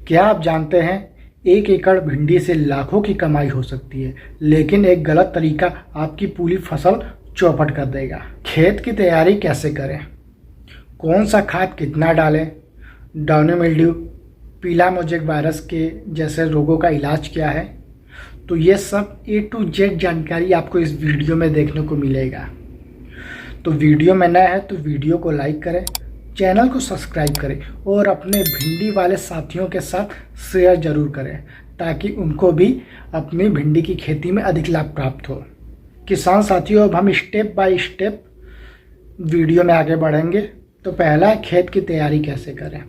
क्या आप जानते हैं 1 एकड़ भिंडी से लाखों की कमाई हो सकती है, लेकिन एक गलत तरीका आपकी पूरी फसल चौपट कर देगा। खेत की तैयारी कैसे करें, कौन सा खाद कितना डालें, डाउनी मिल्ड्यू, पीला मोजेक वायरस के जैसे रोगों का इलाज क्या है, तो ये सब A to Z जानकारी आपको इस वीडियो में देखने को मिलेगा। तो वीडियो में नया है तो वीडियो को लाइक करें, चैनल को सब्सक्राइब करें और अपने भिंडी वाले साथियों के साथ शेयर ज़रूर करें ताकि उनको भी अपनी भिंडी की खेती में अधिक लाभ प्राप्त हो। किसान साथियों, अब हम स्टेप बाय स्टेप वीडियो में आगे बढ़ेंगे। तो पहला है खेत की तैयारी कैसे करें।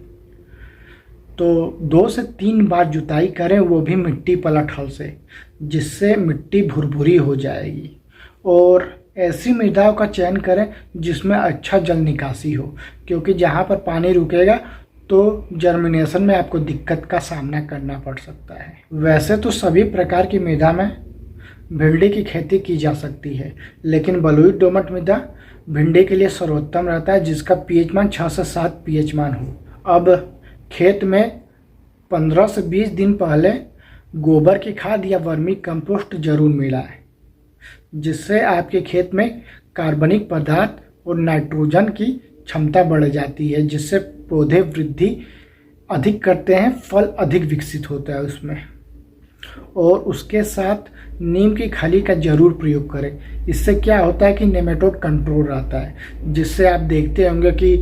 तो 2 से 3 बार जुताई करें, वो भी मिट्टी पलट हल से, जिससे मिट्टी भुरभुरी हो जाएगी। और ऐसी मृदाओं का चयन करें जिसमें अच्छा जल निकासी हो, क्योंकि जहाँ पर पानी रुकेगा तो जर्मिनेशन में आपको दिक्कत का सामना करना पड़ सकता है। वैसे तो सभी प्रकार की मृदा में भिंडी की खेती की जा सकती है, लेकिन बलुई दोमट मृदा भिंडी के लिए सर्वोत्तम रहता है, जिसका पीएच मान 6 से 7 पीएच मान हो। अब खेत में 15 से 20 दिन पहले गोबर की खाद या वर्मी कंपोस्ट जरूर मिलाएं, जिससे आपके खेत में कार्बनिक पदार्थ और नाइट्रोजन की क्षमता बढ़ जाती है, जिससे पौधे वृद्धि अधिक करते हैं, फल अधिक विकसित होता है उसमें। और उसके साथ नीम की खली का जरूर प्रयोग करें। इससे क्या होता है कि नेमेटोड कंट्रोल रहता है, जिससे आप देखते होंगे कि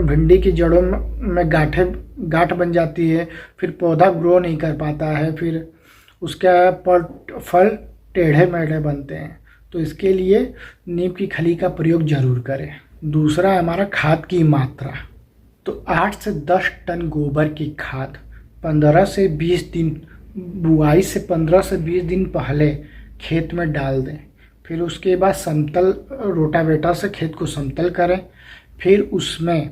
भिंडी की जड़ों में गांठ बन जाती है, फिर पौधा ग्रो नहीं कर पाता है, फिर उसका फल टेढ़े मेढ़े बनते हैं। तो इसके लिए नीम की खली का प्रयोग जरूर करें। दूसरा है हमारा खाद की मात्रा। तो 8 से 10 टन गोबर की खाद 15 से 20 दिन बुआई से 15 से 20 दिन पहले खेत में डाल दें। फिर उसके बाद समतल रोटावेटर से खेत को समतल करें। फिर उसमें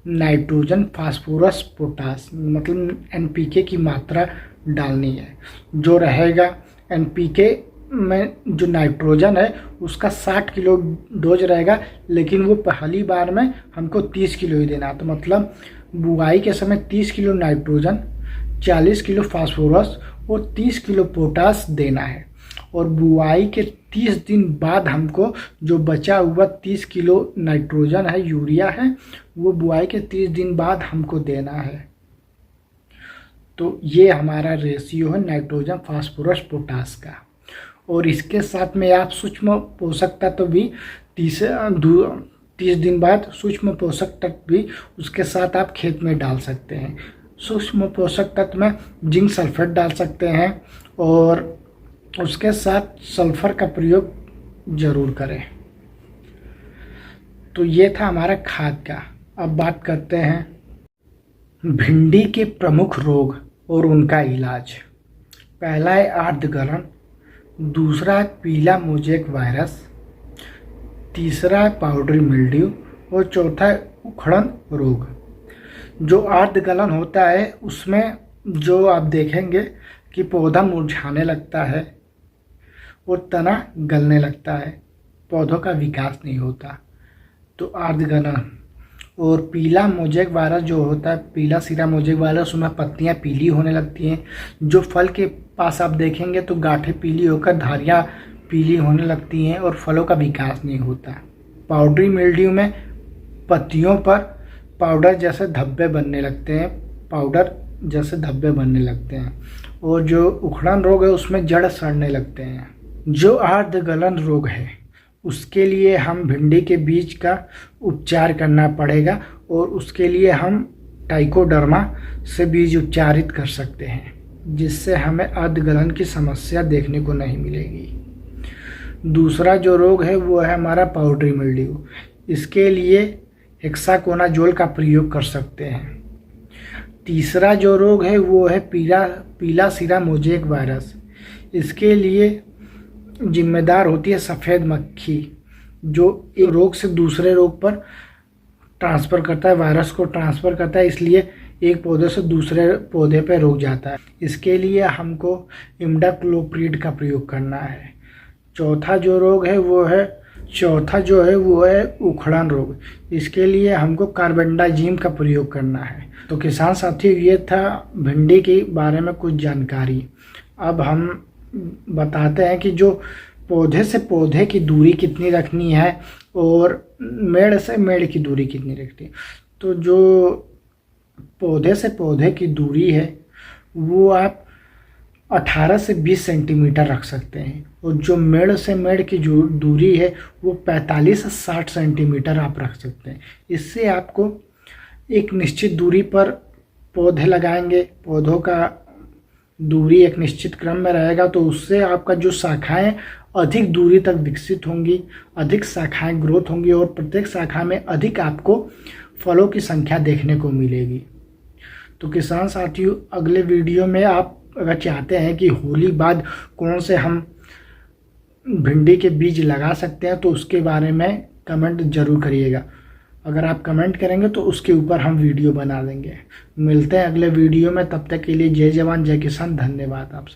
नाइट्रोजन, फास्फोरस, पोटास मतलब NPK की मात्रा डालनी है। जो रहेगा NPK में जो नाइट्रोजन है उसका 60 किलो डोज रहेगा, लेकिन वो पहली बार में हमको 30 किलो ही देना। तो मतलब बुआई के समय 30 किलो नाइट्रोजन, 40 किलो फास्फोरस और 30 किलो पोटास देना है। और बुआई के 30 दिन बाद हमको जो बचा हुआ 30 किलो नाइट्रोजन है, यूरिया है, वो बुआई के 30 दिन बाद हमको देना है। तो ये हमारा रेशियो है नाइट्रोजन, फास्फोरस, पोटास का। और इसके साथ में आप सूक्ष्म पोषक तत्व भी 30 दिन बाद सूक्ष्म पोषक तत्व भी उसके साथ आप खेत में डाल सकते हैं। सूक्ष्म पोषक तत्व में जिंक सल्फेट डाल सकते हैं और उसके साथ सल्फर का प्रयोग जरूर करें। तो ये था हमारा खाद का। अब बात करते हैं भिंडी के प्रमुख रोग और उनका इलाज। पहला है आर्द्रगलन, दूसरा है पीला मोजेक वायरस, तीसरा है पाउडरी मिल्ड्यू और चौथा है उखड़न रोग। जो आर्द्रगलन होता है उसमें जो आप देखेंगे कि पौधा मुरझाने लगता है और तना गलने लगता है, पौधों का विकास नहीं होता, तो आर्द्रगलन। और पीला मोजेक वायरस जो होता है, पीला सिरा मोजेक वायरस, उसमें पत्तियां पीली होने लगती हैं। जो फल के पास आप देखेंगे तो गांठें पीली होकर धारियां पीली होने लगती हैं और फलों का विकास नहीं होता। पाउडरी मिल्ड्यू में पत्तियों पर पाउडर जैसे धब्बे बनने लगते हैं। और जो उखड़न रोग है उसमें जड़ सड़ने लगते हैं। जो आर्द्रगलन रोग है उसके लिए हम भिंडी के बीज का उपचार करना पड़ेगा और उसके लिए हम ट्राइकोडर्मा से बीज उपचारित कर सकते हैं, जिससे हमें आर्द्रगलन की समस्या देखने को नहीं मिलेगी। दूसरा जो रोग है वो है हमारा पाउडरी मिल्ड्यू। इसके लिए हेक्साकोनाजोल का प्रयोग कर सकते हैं। तीसरा जो रोग है वो है पीला सिरा मोजेक वायरस। इसके लिए जिम्मेदार होती है सफ़ेद मक्खी, जो एक रोग से दूसरे रोग पर ट्रांसफ़र करता है, वायरस को ट्रांसफ़र करता है, इसलिए एक पौधे से दूसरे पौधे पर रोग जाता है। इसके लिए हमको इमिडाक्लोप्रिड का प्रयोग करना है। चौथा जो रोग है वो है चौथा जो है वो है उखड़न रोग। इसके लिए हमको कार्बेंडाजिम का प्रयोग करना है। तो किसान साथियों, ये था भिंडी के बारे में कुछ जानकारी। अब हम बताते हैं कि जो पौधे से पौधे की दूरी कितनी रखनी है और मेड़ से मेड़ की दूरी कितनी रखनी है। तो जो पौधे से पौधे की दूरी है वो आप 18 से 20 सेंटीमीटर रख सकते हैं, और जो मेड़ से मेड़ की जो दूरी है वो 45 से 60 सेंटीमीटर आप रख सकते हैं। इससे आपको एक निश्चित दूरी पर पौधे लगाएंगे, पौधों का दूरी एक निश्चित क्रम में रहेगा, तो उससे आपका जो शाखाएं अधिक दूरी तक विकसित होंगी, अधिक शाखाएं ग्रोथ होंगी और प्रत्येक शाखा में अधिक आपको फलों की संख्या देखने को मिलेगी। तो किसान साथियों, अगले वीडियो में आप अगर चाहते हैं कि होली बाद कौन से हम भिंडी के बीज लगा सकते हैं तो उसके बारे में कमेंट ज़रूर करिएगा। अगर आप कमेंट करेंगे तो उसके ऊपर हम वीडियो बना देंगे। मिलते हैं अगले वीडियो में, तब तक के लिए जय जवान जय किसान। धन्यवाद आप सब।